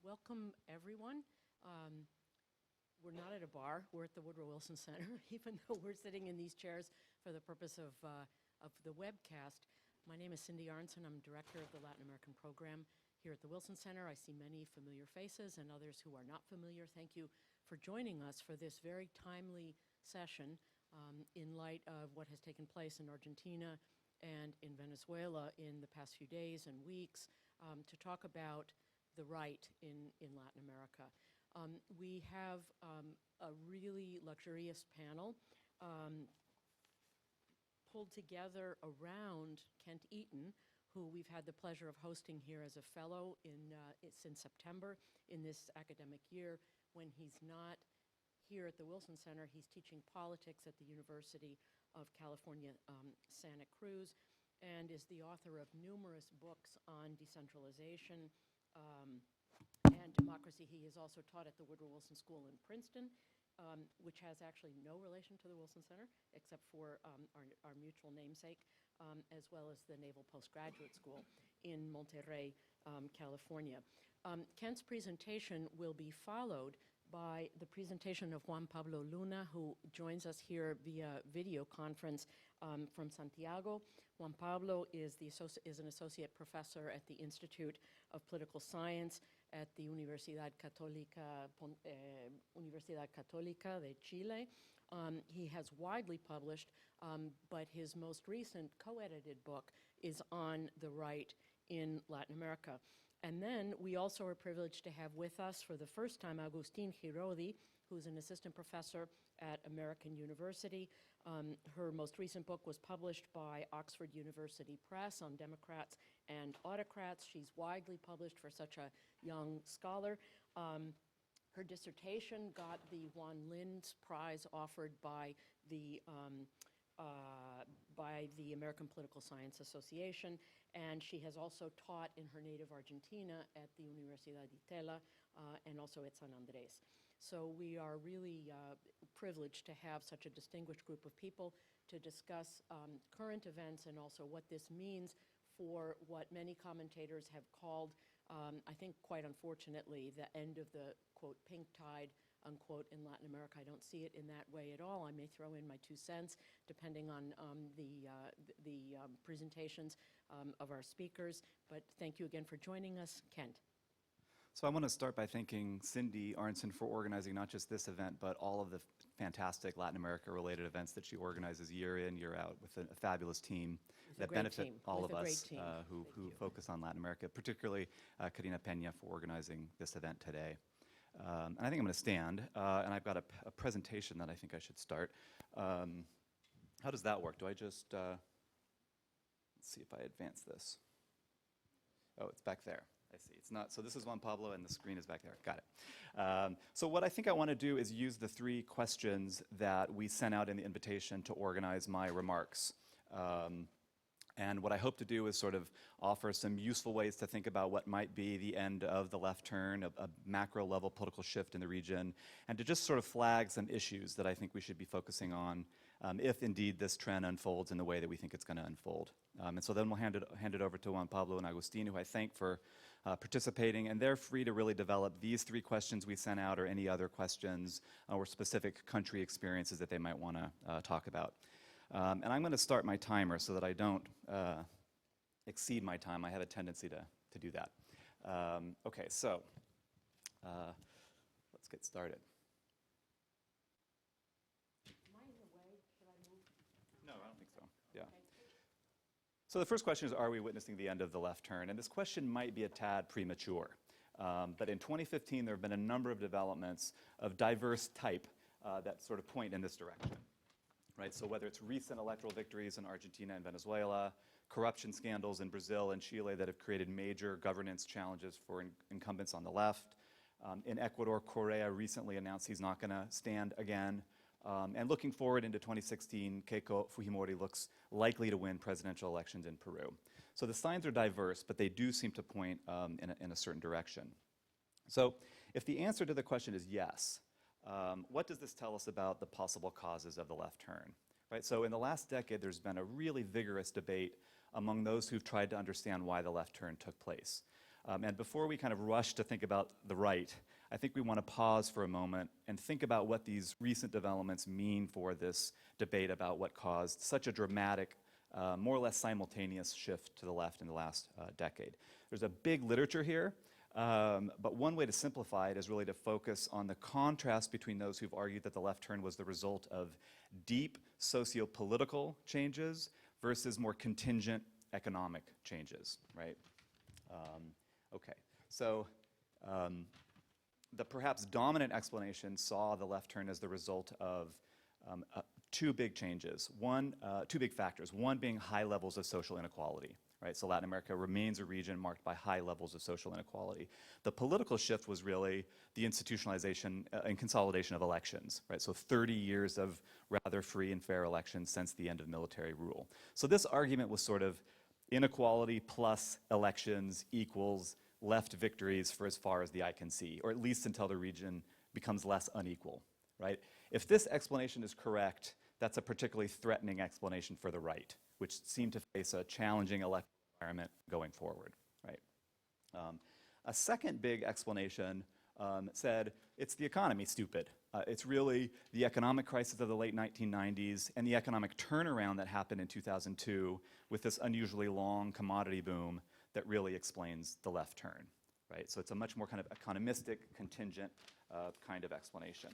Welcome, everyone. We're not at a bar. We're at the Woodrow Wilson Center, even though we're sitting in these chairs for the purpose of the webcast. My name is Cindy Arntzen. I'm director of the Latin American program here at the Wilson Center. I see many familiar faces and others who are not familiar. Thank you for joining us for this very timely session in light of what has taken place in Argentina and in Venezuela in the past few days and weeks to talk about the right in Latin America. We have a really luxurious panel pulled together around Kent Akers, who we've had the pleasure of hosting here as a fellow since September in this academic year. When he's not here at the Wilson Center, he's teaching politics at the University of California, Santa Cruz, and is the author of numerous books on decentralization and democracy. He has also taught at the Woodrow Wilson School in Princeton, which has actually no relation to the Wilson Center, except for our mutual namesake, as well as the Naval Postgraduate School in Monterey, California. Kent's presentation will be followed by the presentation of Juan Pablo Luna, who joins us here via video conference from Santiago. Juan Pablo is an associate professor at the Institute of Political Science at the Universidad Católica de Chile. He has widely published, but his most recent co-edited book is on the right in Latin America. And then we also are privileged to have with us for the first time Agustín Girodi, who's an assistant professor at American University. Her most recent book was published by Oxford University Press on Democrats and Autocrats. She's widely published for such a young scholar. Her dissertation got the Juan Linds Prize offered by the American Political Science Association, and she has also taught in her native Argentina at the Universidad de Tela and also at San Andrés. So we are really privileged to have such a distinguished group of people to discuss current events and also what this means for what many commentators have called, I think quite unfortunately, the end of the, quote, pink tide, unquote, in Latin America. I don't see it in that way at all. I may throw in my 2 cents, depending on the presentations of our speakers. But thank you again for joining us. Kent. So I want to start by thanking Cindy Arntzen for organizing not just this event, but all of the fantastic Latin America-related events that she organizes year in, year out with a fabulous team that benefit all of us who focus on Latin America, particularly Karina Peña for organizing this event today. And I think I'm going to stand, and I've got a presentation that I think I should start. How does that work? Do I just, let's see if I advance this. Oh, it's back there. I see. It's not, so this is Juan Pablo, and the screen is back there. Got it. So what I think I want to do is use the 3 questions that we sent out in the invitation to organize my remarks. And what I hope to do is sort of offer some useful ways to think about what might be the end of the left turn, a macro-level political shift in the region, and to just sort of flag some issues that I think we should be focusing on if indeed this trend unfolds in the way that we think it's going to unfold. And so then we'll hand it over to Juan Pablo and Agustín, who I thank for participating, and they're free to really develop these 3 questions we sent out or any other questions or specific country experiences that they might want to talk about. And I'm going to start my timer so that I don't exceed my time. I have a tendency to do that. Okay, so let's get started. Am I in the way? Should I move? No, I don't think so. Yeah. So the first question is, are we witnessing the end of the left turn? And this question might be a tad premature. But in 2015, there have been a number of developments of diverse type that sort of point in this direction. Right, so whether it's recent electoral victories in Argentina and Venezuela, corruption scandals in Brazil and Chile that have created major governance challenges for incumbents on the left. In Ecuador, Correa recently announced he's not going to stand again. And looking forward into 2016, Keiko Fujimori looks likely to win presidential elections in Peru. So the signs are diverse, but they do seem to point in a certain direction. So if the answer to the question is yes, what does this tell us about the possible causes of the left turn? Right, so in the last decade, there's been a really vigorous debate among those who've tried to understand why the left turn took place. And before we kind of rush to think about the right, I think we want to pause for a moment and think about what these recent developments mean for this debate about what caused such a dramatic, more or less simultaneous shift to the left in the last decade. There's a big literature here, but one way to simplify it is really to focus on the contrast between those who've argued that the left turn was the result of deep socio-political changes versus more contingent economic changes, right? Okay, so the perhaps dominant explanation saw the left turn as the result of two big changes. Two big factors. One being high levels of social inequality, right? So Latin America remains a region marked by high levels of social inequality. The political shift was really the institutionalization and consolidation of elections, right? So 30 years of rather free and fair elections since the end of military rule. So this argument was sort of inequality plus elections equals left victories for as far as the eye can see, or at least until the region becomes less unequal, right? If this explanation is correct, that's a particularly threatening explanation for the right, which seemed to face a challenging electoral environment going forward, right? A second big explanation said it's the economy, stupid. It's really the economic crisis of the late 1990s and the economic turnaround that happened in 2002 with this unusually long commodity boom that really explains the left turn, right? So it's a much more kind of economistic, contingent kind of explanation.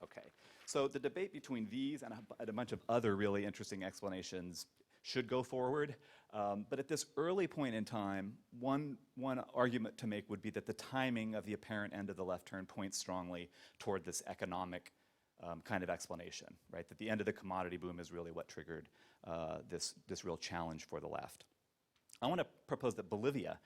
Okay, so the debate between these and a bunch of other really interesting explanations should go forward, but at this early point in time, one argument to make would be that the timing of the apparent end of the left turn points strongly toward this economic kind of explanation, right? That the end of the commodity boom is really what triggered this real challenge for the left. I want to propose that Bolivia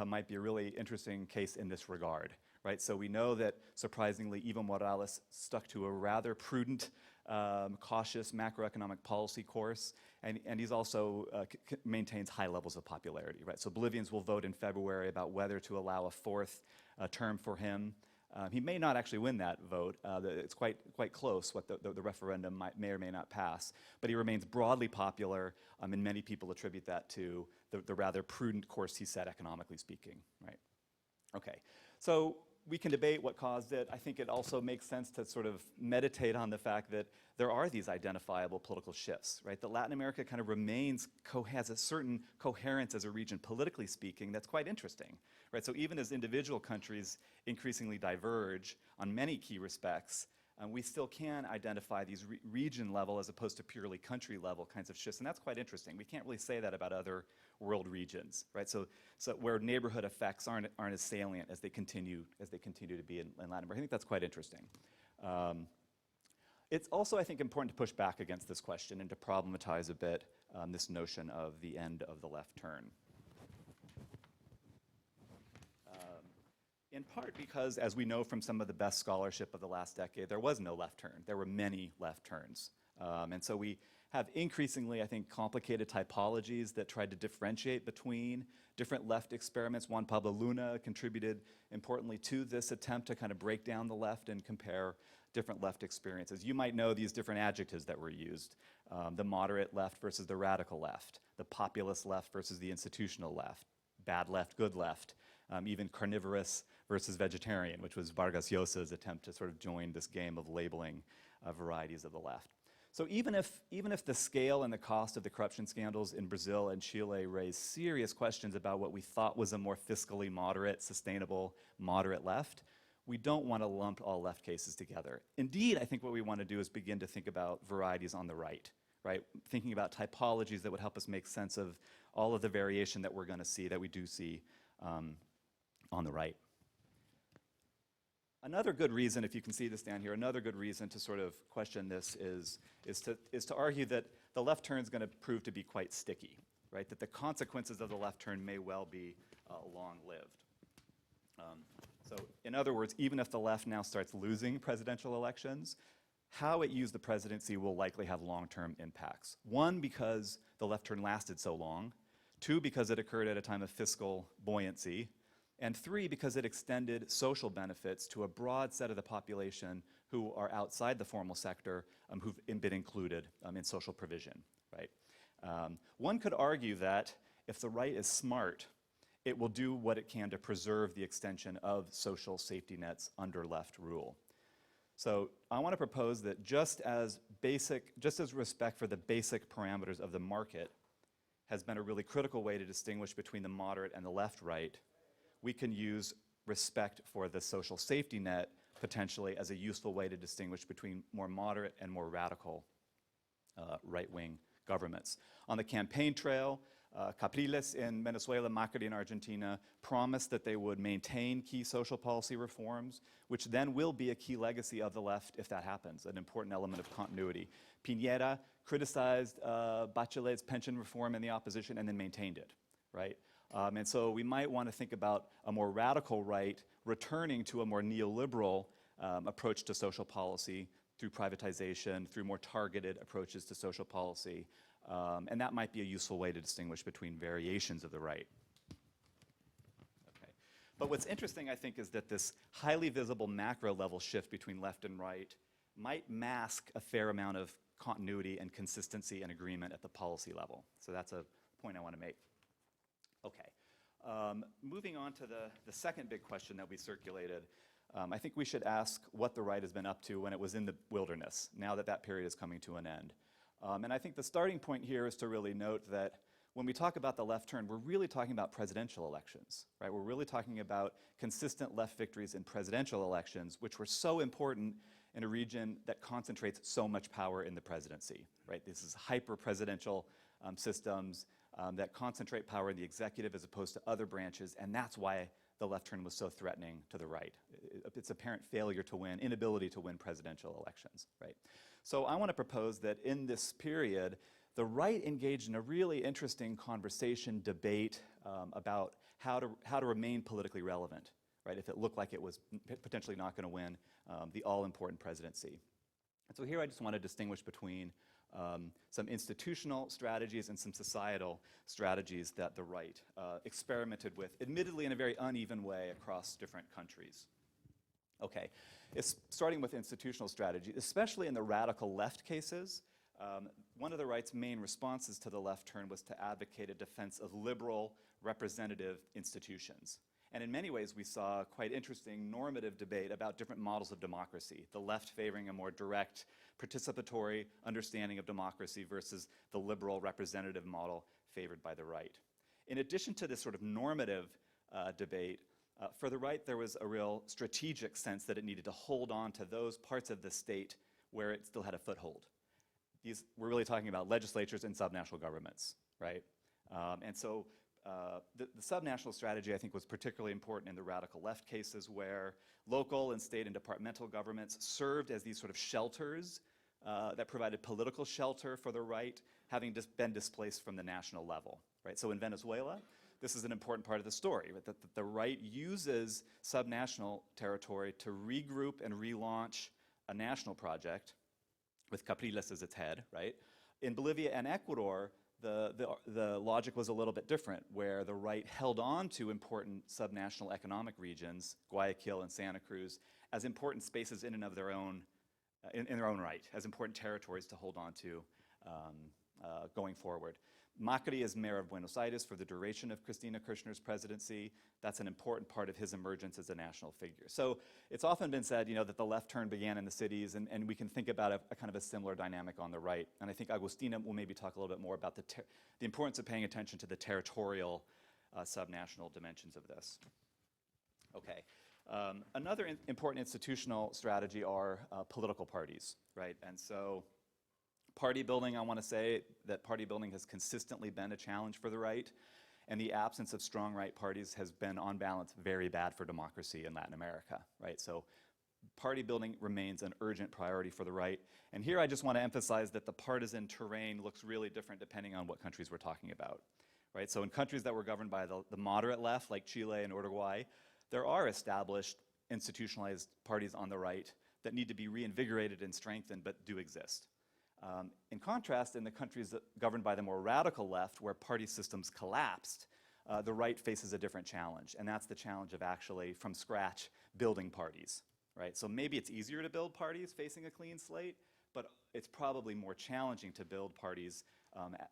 might be a really interesting case in this regard, right? So we know that, surprisingly, Evo Morales stuck to a rather prudent, cautious macroeconomic policy course, and he's also maintains high levels of popularity, right? So Bolivians will vote in February about whether to allow a fourth term for him. He may not actually win that vote. It's quite close what the referendum may or may not pass, but he remains broadly popular, and many people attribute that to the rather prudent course he set, economically speaking, right? Okay, so we can debate what caused it. I think it also makes sense to sort of meditate on the fact that there are these identifiable political shifts, right? That Latin America kind of has a certain coherence as a region, politically speaking, that's quite interesting, right? So even as individual countries increasingly diverge on many key respects, we still can identify these region level as opposed to purely country level kinds of shifts, and that's quite interesting. We can't really say that about other world regions, right? So where neighborhood effects aren't as salient as they continue to be in Latin America. I think that's quite interesting. It's also, I think, important to push back against this question and to problematize a bit this notion of the end of the left turn. In part because, as we know from some of the best scholarship of the last decade, there was no left turn. There were many left turns. And so we have increasingly, I think, complicated typologies that tried to differentiate between different left experiments. Juan Pablo Luna contributed importantly to this attempt to kind of break down the left and compare different left experiences. You might know these different adjectives that were used. The moderate left versus the radical left, the populist left versus the institutional left, bad left, good left, even carnivorous versus vegetarian, which was Vargas Llosa's attempt to sort of join this game of labeling varieties of the left. So even if the scale and the cost of the corruption scandals in Brazil and Chile raised serious questions about what we thought was a more fiscally moderate, sustainable, moderate left, we don't want to lump all left cases together. Indeed, I think what we want to do is begin to think about varieties on the right? Thinking about typologies that would help us make sense of all of the variation that we're going to see, that we do see on the right. Another good reason, if you can see this down here, another good reason to sort of question this is to argue that the left turn is going to prove to be quite sticky, right? That the consequences of the left turn may well be long-lived. So in other words, even if the left now starts losing presidential elections, how it used the presidency will likely have long-term impacts. One, because the left turn lasted so long. Two, because it occurred at a time of fiscal buoyancy. And three, because it extended social benefits to a broad set of the population who are outside the formal sector, who've been included in social provision, right? One could argue that if the right is smart, it will do what it can to preserve the extension of social safety nets under left rule. So I want to propose that just as respect for the basic parameters of the market has been a really critical way to distinguish between the moderate and the left-right, we can use respect for the social safety net potentially as a useful way to distinguish between more moderate and more radical right-wing governments. On the campaign trail, Capriles in Venezuela, Macri in Argentina promised that they would maintain key social policy reforms, which then will be a key legacy of the left if that happens, an important element of continuity. Piñera criticized Bachelet's pension reform in the opposition and then maintained it, right? And so we might want to think about a more radical right returning to a more neoliberal approach to social policy through privatization, through more targeted approaches to social policy. And that might be a useful way to distinguish between variations of the right. Okay. But what's interesting, I think, is that this highly visible macro level shift between left and right might mask a fair amount of continuity and consistency and agreement at the policy level. So that's a point I want to make. Okay. Moving on to the second big question that we circulated, I think we should ask what the right has been up to when it was in the wilderness, now that that period is coming to an end. And I think the starting point here is to really note that when we talk about the left turn, we're really talking about presidential elections, right? We're really talking about consistent left victories in presidential elections, which were so important in a region that concentrates so much power in the presidency, right? This is hyper-presidential systems that concentrate power in the executive as opposed to other branches, and that's why the left turn was so threatening to the right. It's apparent failure to win, inability to win presidential elections, right? So I want to propose that in this period, the right engaged in a really interesting conversation, debate about how to remain politically relevant, right? If it looked like it was potentially not going to win the all-important presidency. And so here I just want to distinguish between some institutional strategies and some societal strategies that the right experimented with, admittedly in a very uneven way across different countries. Okay, starting with institutional strategy, especially in the radical left cases, one of the right's main responses to the left turn was to advocate a defense of liberal representative institutions. And in many ways, we saw quite interesting normative debate about different models of democracy, the left favoring a more direct, participatory understanding of democracy versus the liberal representative model favored by the right. In addition to this sort of normative debate, for the right, there was a real strategic sense that it needed to hold on to those parts of the state where it still had a foothold. We're really talking about legislatures and subnational governments, right? And so the subnational strategy, I think, was particularly important in the radical left cases where local and state and departmental governments served as these sort of shelters that provided political shelter for the right, having been displaced from the national level, right? So in Venezuela, this is an important part of the story, right? That the right uses subnational territory to regroup and relaunch a national project with Capriles as its head, right? In Bolivia and Ecuador, the logic was a little bit different, where the right held on to important subnational economic regions, Guayaquil and Santa Cruz, as important spaces in and of their own, in their own right, as important territories to hold on to going forward. Macri is mayor of Buenos Aires for the duration of Cristina Kirchner's presidency. That's an important part of his emergence as a national figure. So it's often been said, that the left turn began in the cities, and we can think about a kind of a similar dynamic on the right. And I think Agustina will maybe talk a little bit more about the importance of paying attention to the territorial subnational dimensions of this. Okay. Another important institutional strategy are political parties, right? And so party building, I want to say that party building has consistently been a challenge for the right, and the absence of strong right parties has been, on balance, very bad for democracy in Latin America, right? So party building remains an urgent priority for the right. And here I just want to emphasize that the partisan terrain looks really different depending on what countries we're talking about, right? So in countries that were governed by the moderate left, like Chile and Uruguay, there are established institutionalized parties on the right that need to be reinvigorated and strengthened, but do exist. In contrast, in the countries governed by the more radical left, where party systems collapsed, the right faces a different challenge, and that's the challenge of actually, from scratch, building parties, right? So maybe it's easier to build parties facing a clean slate, but it's probably more challenging to build parties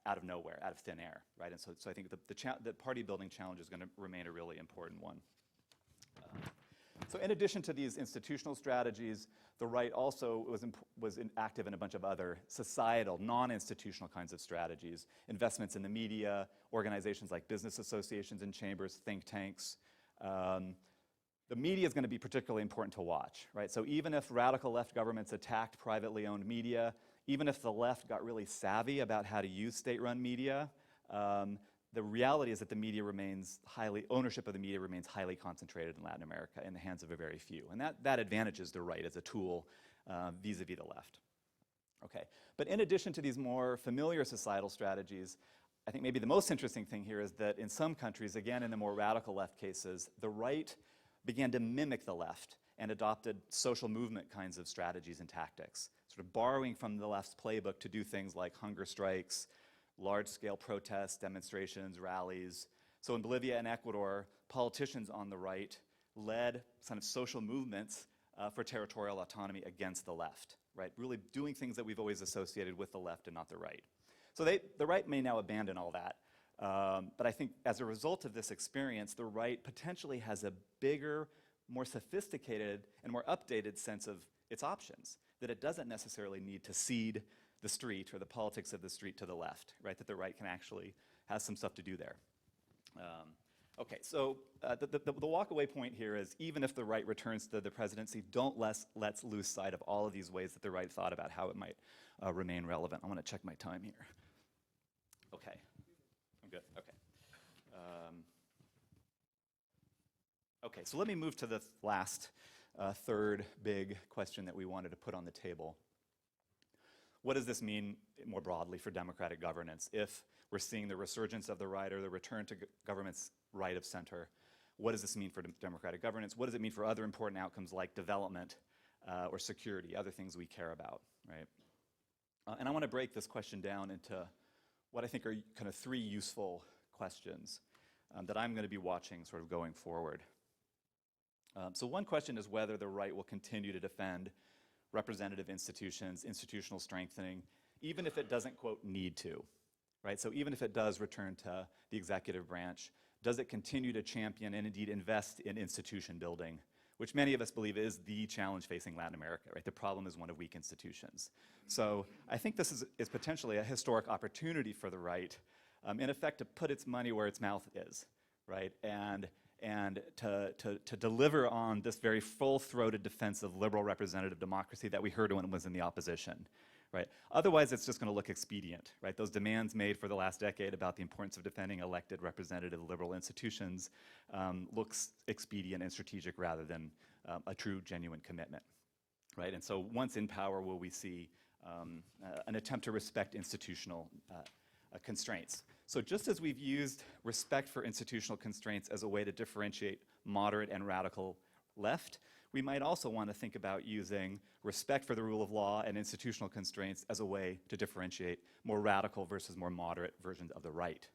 out of nowhere, out of thin air, right? And so I think the party building challenge is going to remain a really important one. So in addition to these institutional strategies, the right also was active in a bunch of other societal, non-institutional kinds of strategies, investments in the media, organizations like business associations and chambers, think tanks. The media is going to be particularly important to watch, right? So even if radical left governments attacked privately owned media, even if the left got really savvy about how to use state-run media, the reality is that the media ownership of the media remains highly concentrated in Latin America in the hands of a very few. And that advantages the right as a tool vis-a-vis the left. Okay, but in addition to these more familiar societal strategies, I think maybe the most interesting thing here is that in some countries, again in the more radical left cases, the right began to mimic the left and adopted social movement kinds of strategies and tactics, sort of borrowing from the left's playbook to do things like hunger strikes, large-scale protests, demonstrations, rallies. So in Bolivia and Ecuador, politicians on the right led kind of social movements for territorial autonomy against the left, right? Really doing things that we've always associated with the left and not the right. So the right may now abandon all that. But I think as a result of this experience, the right potentially has a bigger, more sophisticated, and more updated sense of its options, that it doesn't necessarily need to cede the street or the politics of the street to the left, right? That the right can actually has some stuff to do there. Okay, so the walkaway point here is even if the right returns to the presidency, don't let's lose sight of all of these ways that the right thought about how it might remain relevant. I want to check my time here. Okay, I'm good, okay. Okay, so let me move to the last third big question that we wanted to put on the table. What does this mean more broadly for democratic governance? If we're seeing the resurgence of the right or the return to government's right of center, what does this mean for democratic governance? What does it mean for other important outcomes like development or security, other things we care about, right? And I want to break this question down into what I think are kind of three useful questions that I'm going to be watching sort of going forward. So one question is whether the right will continue to defend representative institutions, institutional strengthening, even if it doesn't, quote, need to, right? So even if it does return to the executive branch, does it continue to champion and indeed invest in institution building, which many of us believe is the challenge facing Latin America, right? The problem is one of weak institutions. So I think this is potentially a historic opportunity for the right, in effect, to put its money where its mouth is, right? And to deliver on this very full-throated defense of liberal representative democracy that we heard when it was in the opposition, right? Otherwise, it's just going to look expedient, right? Those demands made for the last decade about the importance of defending elected representative liberal institutions looks expedient and strategic rather than a true, genuine commitment, right? And so once in power, will we see an attempt to respect institutional constraints? So just as we've used respect for institutional constraints as a way to differentiate moderate and radical left, we might also want to think about using respect for the rule of law and institutional constraints as a way to differentiate more radical versus more moderate versions of the right,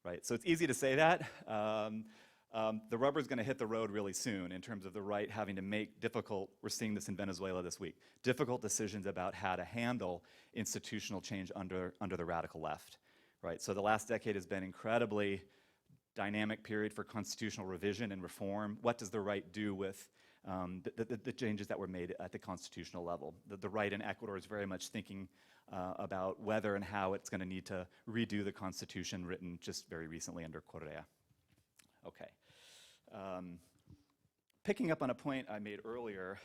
right? So it's easy to say that. The rubber's going to hit the road really soon in terms of the right having to make difficult, we're seeing this in Venezuela this week, difficult decisions about how to handle institutional change under the radical left. Right, so the last decade has been incredibly dynamic period for constitutional revision and reform. What does the right do with the changes that were made at the constitutional level? The right in Ecuador is very much thinking about whether and how it's going to need to redo the constitution written just very recently under Correa. Okay. Picking up on a point I made earlier,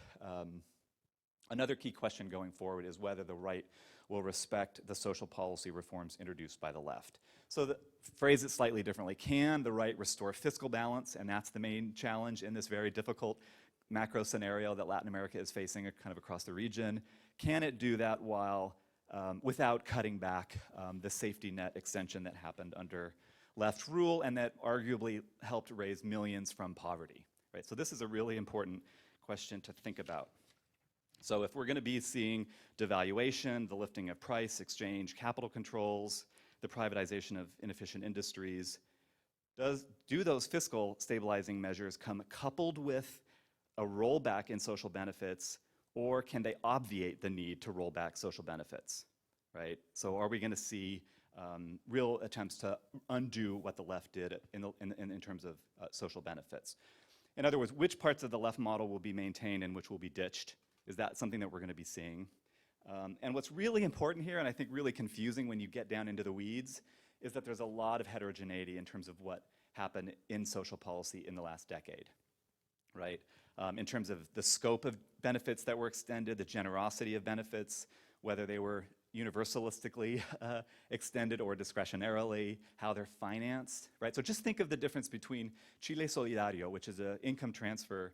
another key question going forward is whether the right will respect the social policy reforms introduced by the left. So to phrase it slightly differently, can the right restore fiscal balance? And that's the main challenge in this very difficult macro scenario that Latin America is facing kind of across the region. Can it do that while, without cutting back the safety net extension that happened under left rule and that arguably helped raise millions from poverty, right? So this is a really important question to think about. So if we're going to be seeing devaluation, the lifting of price, exchange, capital controls, the privatization of inefficient industries, do those fiscal stabilizing measures come coupled with a rollback in social benefits, or can they obviate the need to roll back social benefits, right? So are we going to see real attempts to undo what the left did in terms of social benefits. In other words, which parts of the left model will be maintained and which will be ditched? Is that something that we're going to be seeing? And what's really important here, and I think really confusing when you get down into the weeds, is that there's a lot of heterogeneity in terms of what happened in social policy in the last decade, right? In terms of the scope of benefits that were extended, the generosity of benefits, whether they were universalistically extended or discretionarily, how they're financed, right? So just think of the difference between Chile Solidario, which is an income transfer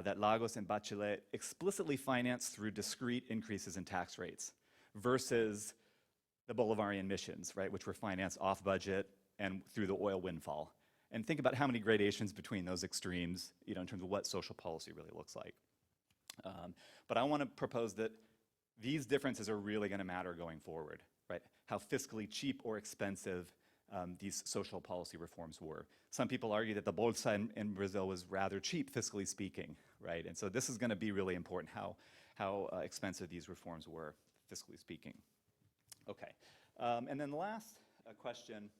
that Lagos and Bachelet explicitly financed through discrete increases in tax rates, versus the Bolivarian missions, right, which were financed off budget and through the oil windfall. And think about how many gradations between those extremes, in terms of what social policy really looks like. But I want to propose that these differences are really going to matter going forward, right? How fiscally cheap or expensive these social policy reforms were. Some people argue that the Bolsa in Brazil was rather cheap, fiscally speaking, right? And so this is going to be really important, how expensive these reforms were, fiscally speaking. Okay, and then the last question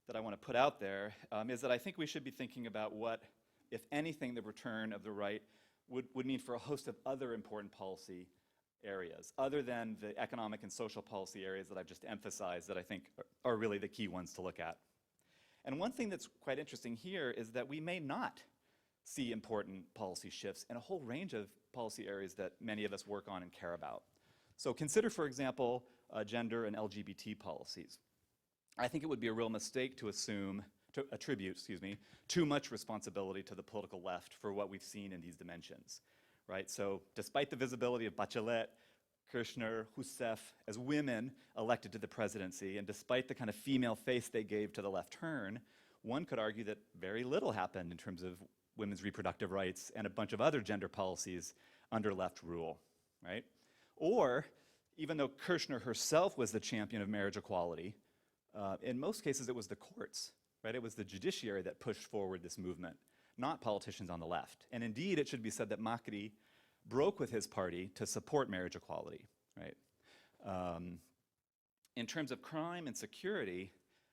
that I want to put out there is that I think we should be thinking about what, if anything, the return of the right would mean for a host of other important policy areas, other than the economic and social policy areas that I've just emphasized that I think are really the key ones to look at. And one thing that's quite interesting here is that we may not see important policy shifts in a whole range of policy areas that many of us work on and care about. So consider, for example, gender and LGBT policies. I think it would be a real mistake to attribute too much responsibility to the political left for what we've seen in these dimensions, right? So despite the visibility of Bachelet, Kirchner, Rousseff as women elected to the presidency, and despite the kind of female face they gave to the left turn, one could argue that very little happened in terms of women's reproductive rights and a bunch of other gender policies under left rule, right? Or, even though Kirchner herself was the champion of marriage equality, in most cases it was the courts, right? It was the judiciary that pushed forward this movement, not politicians on the left. And indeed, it should be said that Macri broke with his party to support marriage equality, right? In terms of crime and security,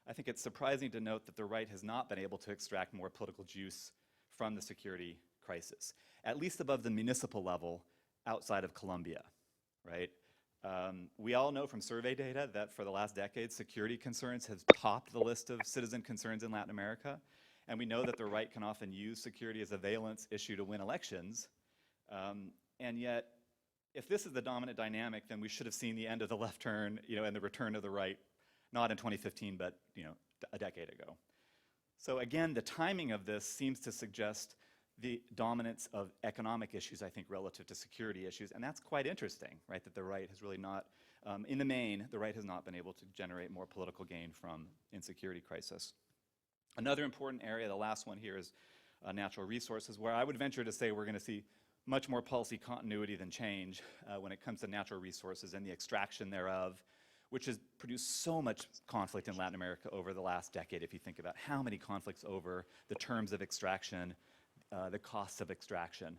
I think it's surprising to note that the right has not been able to extract more political juice from the security crisis, at least above the municipal level outside of Colombia, right? We all know from survey data that for the last decade, security concerns have topped the list of citizen concerns in Latin America. And we know that the right can often use security as a valence issue to win elections. And yet, if this is the dominant dynamic, then we should have seen the end of the left turn, and the return of the right, not in 2015, but a decade ago. So again, the timing of this seems to suggest the dominance of economic issues, I think, relative to security issues. And that's quite interesting, right, that the right has really not, in the main, the right has not been able to generate more political gain from insecurity crisis. Another important area, the last one here, is natural resources, where I would venture to say we're going to see much more policy continuity than change when it comes to natural resources and the extraction thereof, which has produced so much conflict in Latin America over the last decade, if you think about how many conflicts over the terms of extraction, the costs of extraction.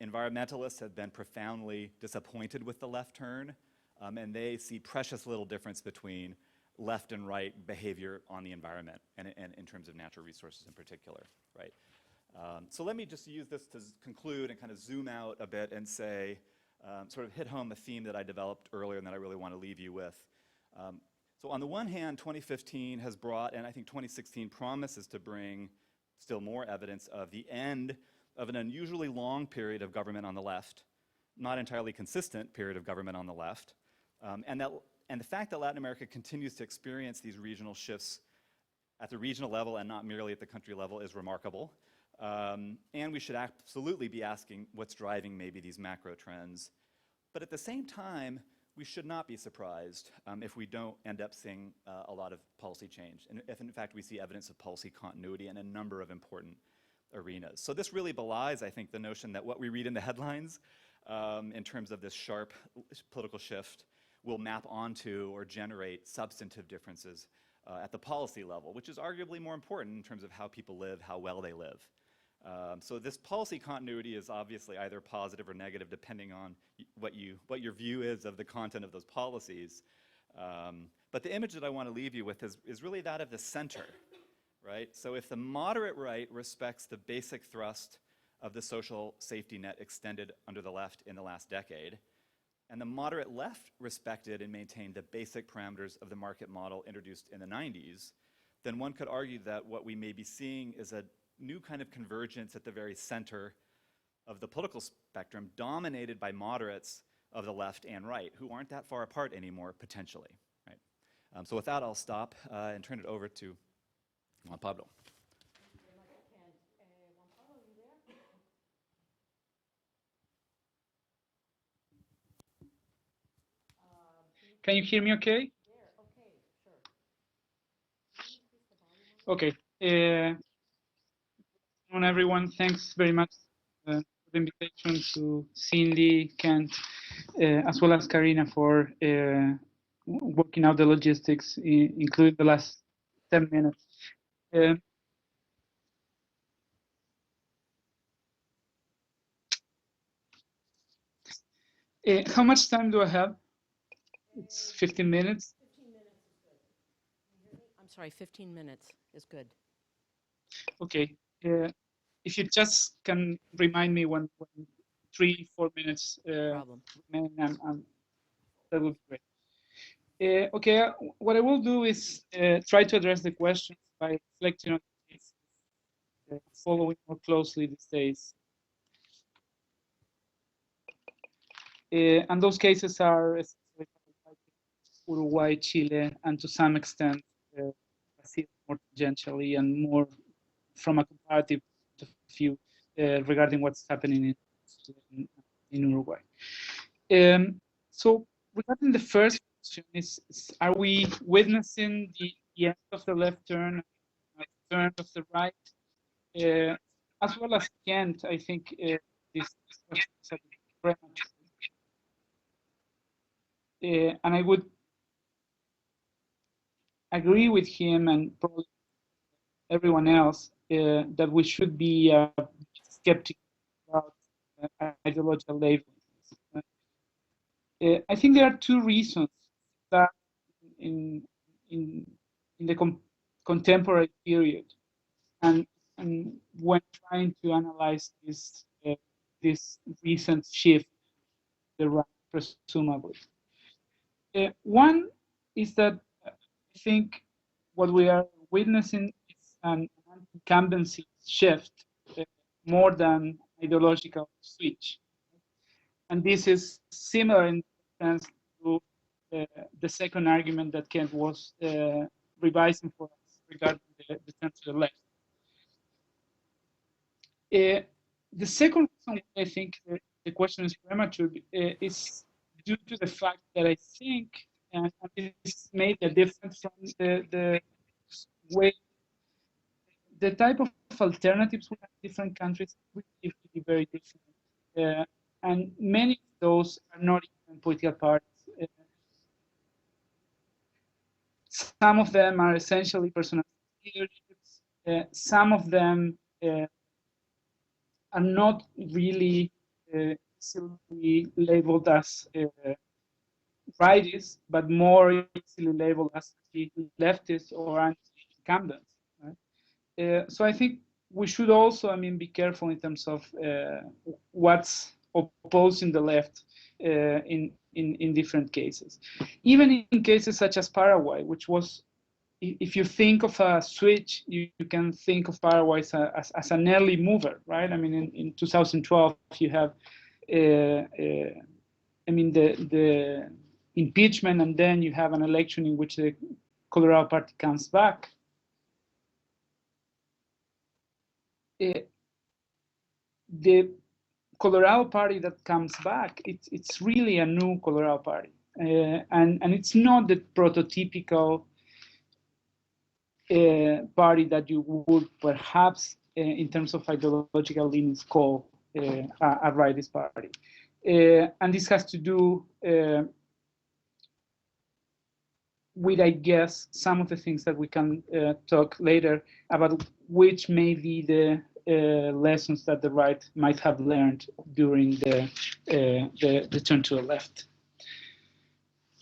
Environmentalists have been profoundly disappointed with the left turn, and they see precious little difference between left and right behavior on the environment and in terms of natural resources in particular, right? So let me just use this to conclude and kind of zoom out a bit and say, sort of hit home a theme that I developed earlier and that I really want to leave you with. So on the one hand, 2015 has brought, and I think 2016 promises to bring still more evidence of the end of an unusually long period of government on the left, not entirely consistent period of government on the left, and the fact that Latin America continues to experience these regional shifts at the regional level and not merely at the country level is remarkable. And we should absolutely be asking what's driving maybe these macro trends. But at the same time, we should not be surprised if we don't end up seeing a lot of policy change, and if in fact we see evidence of policy continuity in a number of important arenas. So this really belies, I think, the notion that what we read in the headlines in terms of this sharp political shift will map onto or generate substantive differences at the policy level, which is arguably more important in terms of how people live, how well they live. So this policy continuity is obviously either positive or negative depending on what your view is of the content of those policies. But the image that I want to leave you with is really that of the center, right? So if the moderate right respects the basic thrust of the social safety net extended under the left in the last decade, and the moderate left respected and maintained the basic parameters of the market model introduced in the 90s, then one could argue that what we may be seeing is a new kind of convergence at the very center of the political spectrum, dominated by moderates of the left and right, who aren't that far apart anymore, potentially. Right? So with that, I'll stop and turn it over to Juan Pablo. Can you hear me okay? Okay. On everyone, thanks very much for the invitation to Cindy, Kent, as well as Karina for working out the logistics, including the last 10 minutes. How much time do I have? It's 15 minutes. 15 minutes is good. I'm sorry, 15 minutes is good. Okay. If you just can remind me when 3-4 minutes Problem. remain, that would be great. Okay, what I will do is try to address the questions by reflecting on the cases, following more closely these days. And those cases are Uruguay, Chile, and to some extent Brazil more tangentially and more from a comparative point of view regarding what's happening in Uruguay. So regarding the first question is are we witnessing the end of the left turn, the turn of the right? As well as Kent, I think this question is a bit premature. And I would agree with him and probably everyone else that we should be skeptical about ideological labels. I think there are two reasons that in the contemporary period, and when trying to analyze this recent shift, the right, presumably. One is that I think what we are witnessing is an incumbency shift more than ideological switch. And this is similar in sense to the second argument that Kent was revising for us regarding the turn to the left. The second reason I think the question is premature is due to the fact that I think, and this made a difference from the way, the type of alternatives we have in different countries is really very different. And many of those are not even political parties. Some of them are essentially personal leaderships. Some of them are not really easily labeled as rightists, but more easily labeled as leftists or anti-incumbents. Right? So I think we should also, be careful in terms of what's opposing the left in different cases. Even in cases such as Paraguay, which was, if you think of a switch, you can think of Paraguay as an early mover, right? In 2012, you have, the impeachment, and then you have an election in which the Colorado Party comes back. The Colorado Party that comes back, it's really a new Colorado Party, and it's not the prototypical party that you would perhaps, in terms of ideological leanings, call a rightist party. And this has to do with, I guess, some of the things that we can talk later about, which may be the lessons that the right might have learned during the turn to the left.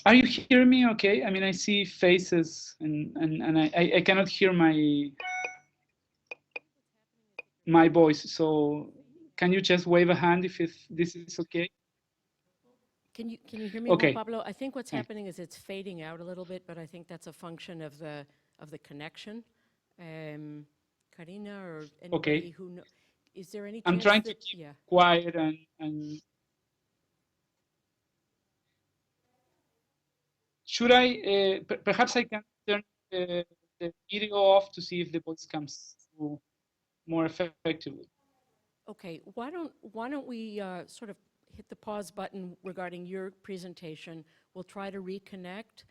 Are you hearing me okay? I mean, I see faces and I cannot hear my voice. So can you just wave a hand if this is okay? Can you hear me, Okay. Juan Pablo? I think what's happening is it's fading out a little bit, but I think that's a function of the connection. Karina or anybody who knows, is there any chance I'm trying that, to keep yeah. quiet and should I, perhaps I can turn the video off to see if the voice comes through more effectively. Okay, why don't we sort of hit the pause button regarding your presentation. We'll try to reconnect,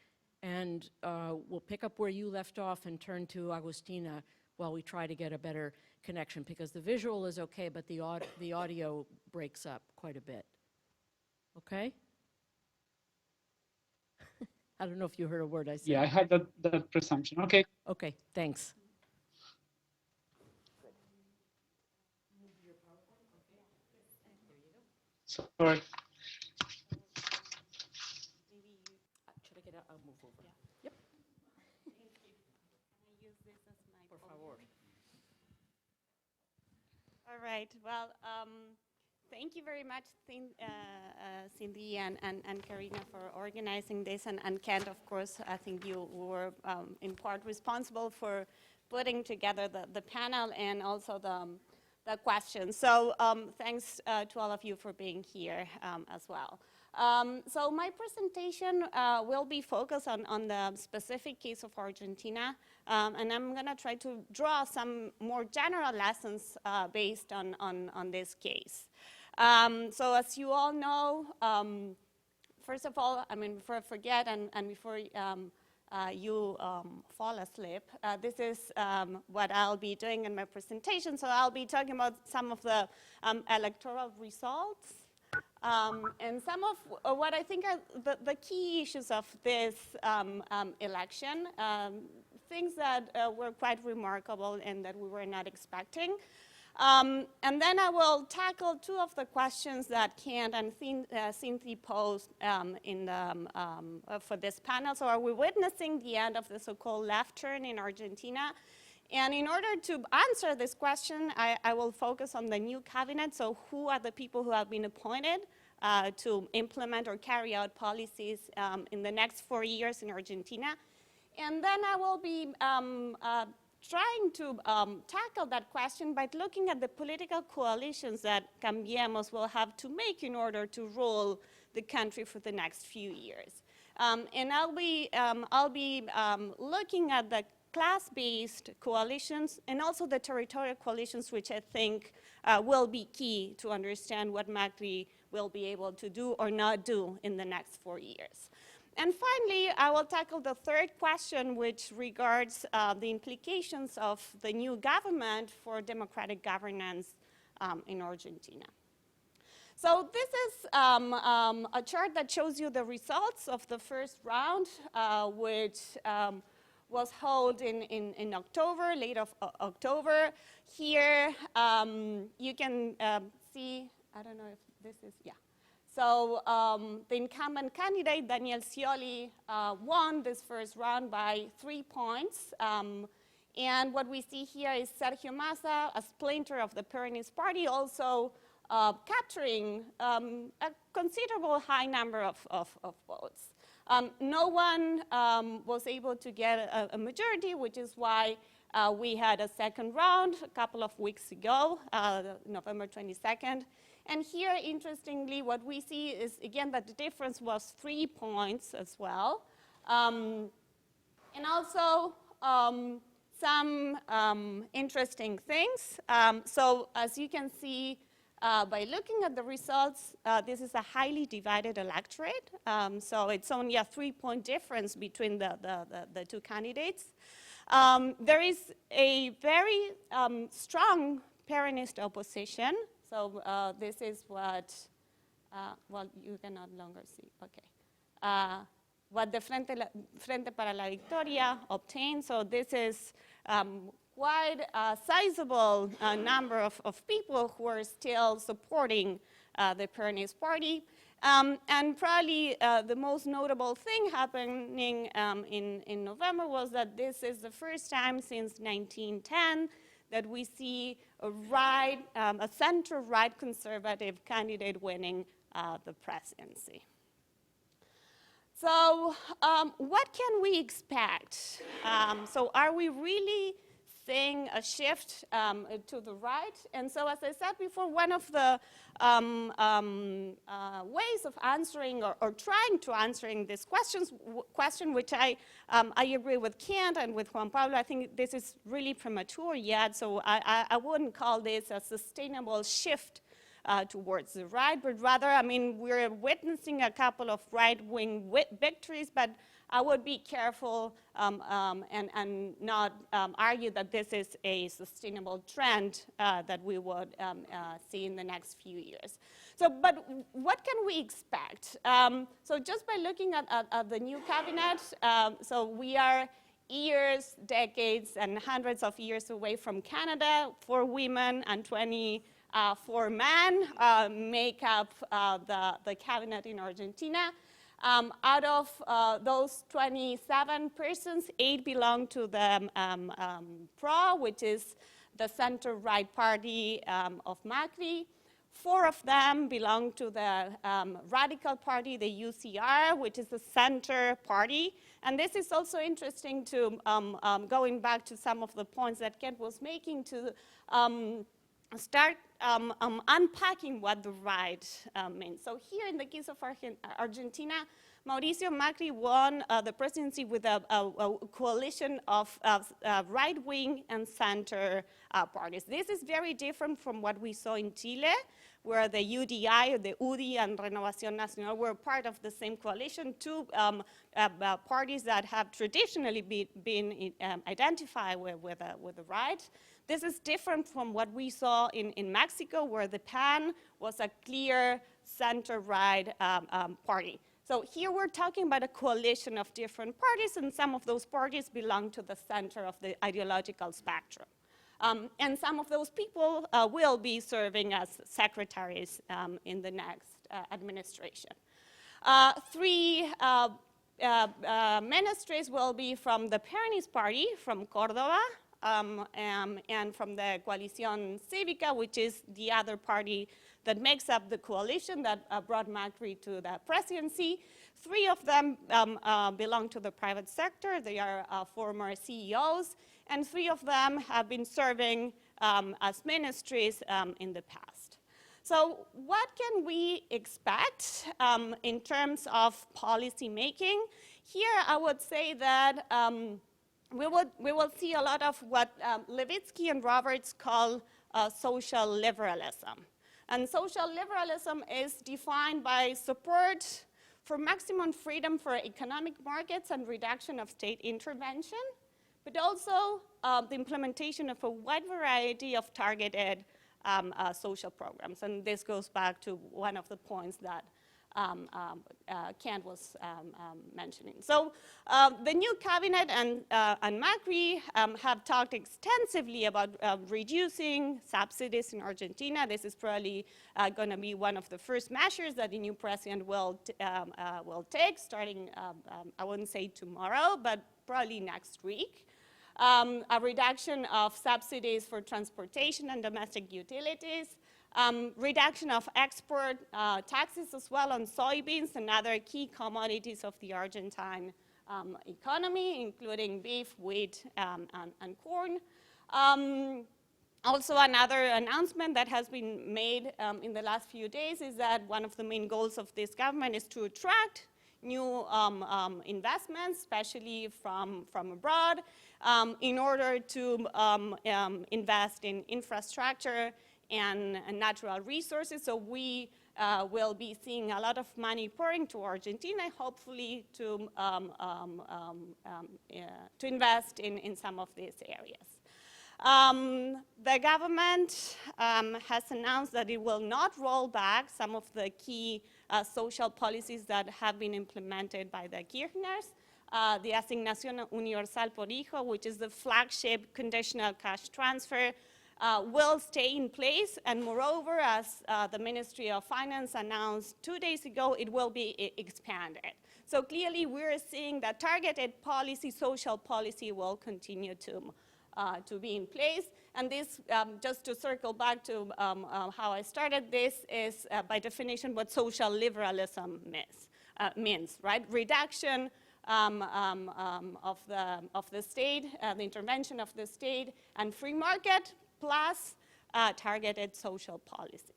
and we'll pick up where you left off and turn to Agustina while we try to get a better connection, because the visual is okay, but the audio breaks up quite a bit. Okay? I don't know if you heard a word I said. Yeah, I had that presumption. Okay. Okay, thanks. Sorry. Should I get out? I'll move over. Yep. Thank you. Can I use this as my Por favor. All right. Well, thank you very much, Cindy and Karina, for organizing this. And Kent, of course, I think you were in part responsible for putting together the panel and also the questions. So thanks to all of you for being here as well. So my presentation will be focused on the specific case of Argentina, and I'm going to try to draw some more general lessons based on this case. So as you all know, first of all, I mean, before I forget and before you fall asleep, this is what I'll be doing in my presentation. So I'll be talking about some of the electoral results. And some of what I think are the key issues of this election, things that were quite remarkable and that we were not expecting. And then I will tackle two of the questions that Kent and Cynthia posed for this panel. So are we witnessing the end of the so-called left turn in Argentina? And in order to answer this question, I will focus on the new cabinet. So who are the people who have been appointed to implement or carry out policies in the next 4 years in Argentina? And then I will be trying to tackle that question by looking at the political coalitions that Cambiemos will have to make in order to rule the country for the next few years. And I'll be looking at the class-based coalitions and also the territorial coalitions, which I think will be key to understand what Macri will be able to do or not do in the next 4 years. And finally, I will tackle the third question, which regards the implications of the new government for democratic governance in Argentina. So this is a chart that shows you the results of the first round, which was held in October, late of October. Here you can see, I don't know if this is, yeah. So the incumbent candidate, Daniel Scioli, won this first round by 3 points. And what we see here is Sergio Massa, a splinter of the Peronist party, also capturing a considerable high number of votes. No one was able to get a majority, which is why we had a second round a couple of weeks ago, November 22nd. And here, interestingly, what we see is, again, that the difference was 3 points as well. And also some interesting things. So as you can see, by looking at the results, this is a highly divided electorate. So it's only a 3-point difference between the two candidates. There is a very strong Peronist opposition. So this is what, well, you can no longer see, okay. What the Frente para la Victoria obtained. So this is quite a sizable number of people who are still supporting the Peronist party. And probably the most notable thing happening in November was that this is the first time since 1910 that we see a center-right conservative candidate winning the presidency. So what can we expect? So are we really seeing a shift to the right? And so as I said before, one of the ways of answering or trying to answering this question, which I agree with Kent and with Juan Pablo, I think this is really premature yet, so I wouldn't call this a sustainable shift towards the right, but rather, I mean, we're witnessing a couple of right-wing victories, but I would be careful and not argue that this is a sustainable trend that we would see in the next few years. So, but what can we expect? So just by looking at the new cabinet, so we are years, decades, and hundreds of years away from Canada. 4 women and 24 men make up the cabinet in Argentina. Out of those 27 persons, 8 belong to the PRO, which is the center-right party of Macri. 4 of them belong to the radical party, the UCR, which is the center party. And this is also interesting to, going back to some of the points that Kent was making, to start unpacking what the right means. So here in the case of Argentina, Mauricio Macri won the presidency with a coalition of right-wing and center parties. This is very different from what we saw in Chile, where the UDI, or the UDI, and Renovación Nacional were part of the same coalition, 2 parties that have traditionally been identified with the right. This is different from what we saw in Mexico, where the PAN was a clear center-right party. So here we're talking about a coalition of different parties, and some of those parties belong to the center of the ideological spectrum. And some of those people will be serving as secretaries in the next administration. 3 ministries will be from the Peronist party, from Córdoba, and from the Coalición Cívica, which is the other party that makes up the coalition that brought Macri to the presidency. 3 of them belong to the private sector. They are former CEOs, and 3 of them have been serving as ministries in the past. So what can we expect in terms of policy making? Here I would say that we will see a lot of what Levitsky and Roberts call social liberalism. And social liberalism is defined by support for maximum freedom for economic markets and reduction of state intervention, but also the implementation of a wide variety of targeted social programs. And this goes back to one of the points that Kent was mentioning. So the new cabinet and Macri have talked extensively about reducing subsidies in Argentina. This is probably going to be one of the first measures that the new president will take, starting, I wouldn't say tomorrow, but probably next week. A reduction of subsidies for transportation and domestic utilities, reduction of export taxes as well on soybeans and other key commodities of the Argentine economy, including beef, wheat, and corn. Also, another announcement that has been made in the last few days is that one of the main goals of this government is to attract new investments, especially from abroad, in order to invest in infrastructure and natural resources. So we will be seeing a lot of money pouring to Argentina, hopefully to invest in some of these areas. The government has announced that it will not roll back some of the key social policies that have been implemented by the Kirchners. the Asignación Universal por Hijo, which is the flagship conditional cash transfer, will stay in place. And moreover, as the Ministry of Finance announced 2 days ago, it will be expanded. So clearly, we're seeing that targeted policy, social policy, will continue to be in place. And this, just to circle back to how I started, this is by definition what social liberalism means, right? Reduction of the state, the intervention of the state, and free market plus targeted social policy.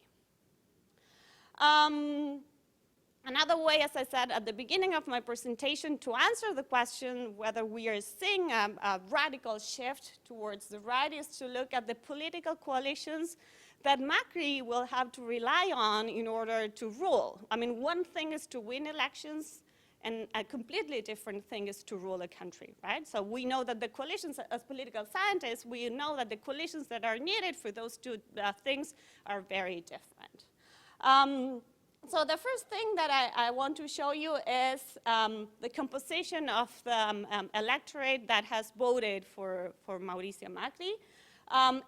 Another way, as I said at the beginning of my presentation, to answer the question whether we are seeing a radical shift towards the right is to look at the political coalitions that Macri will have to rely on in order to rule. I mean, one thing is to win elections, and a completely different thing is to rule a country, right? So we know that the coalitions, as political scientists, we know that the coalitions that are needed for those two things are very different. So the first thing that I want to show you is the composition of the electorate that has voted for Mauricio Macri.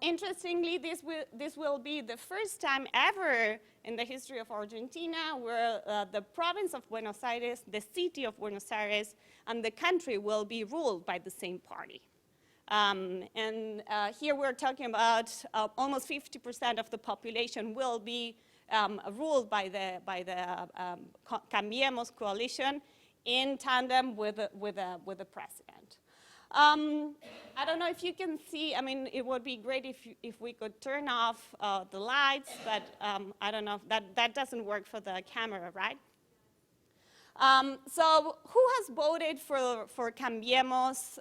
Interestingly, this will be the first time ever in the history of Argentina where the province of Buenos Aires, the city of Buenos Aires, and the country will be ruled by the same party. Here we're talking about almost 50% of the population will be ruled by the Cambiemos coalition in tandem with the president. I don't know if you can see, I mean, it would be great if we could turn off the lights, but I don't know, that doesn't work for the camera, right? So who has voted for Cambiemos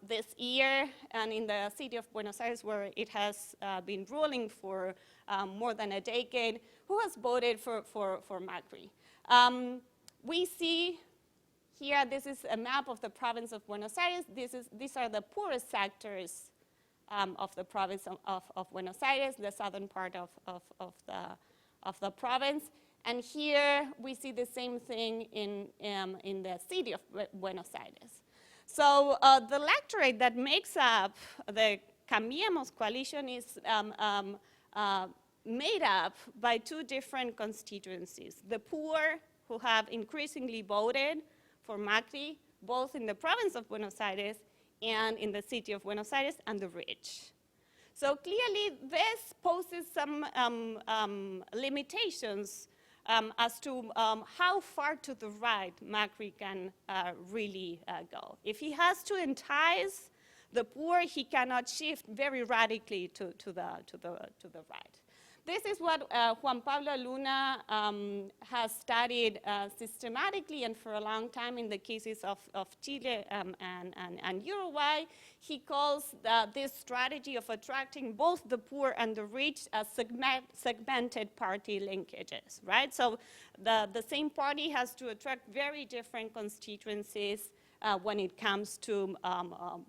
this year, and in the city of Buenos Aires where it has been ruling for more than a decade, who has voted for Macri? We see here, this is a map of the province of Buenos Aires. These are the poorest sectors of the province of Buenos Aires, the southern part of the province. And here we see the same thing in the city of Buenos Aires. So the electorate that makes up the Cambiemos coalition is made up by two different constituencies. The poor, who have increasingly voted for Macri, both in the province of Buenos Aires and in the city of Buenos Aires, and the rich. So clearly, this poses some limitations as to how far to the right Macri can really go. If he has to entice the poor, he cannot shift very radically to the right. This is what Juan Pablo Luna has studied systematically and for a long time in the cases of Chile and Uruguay. He calls this strategy of attracting both the poor and the rich as segmented party linkages, right? So the same party has to attract very different constituencies when it comes to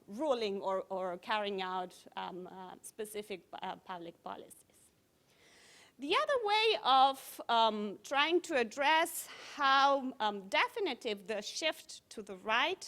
ruling or carrying out specific public policies. The other way of trying to address how definitive the shift to the right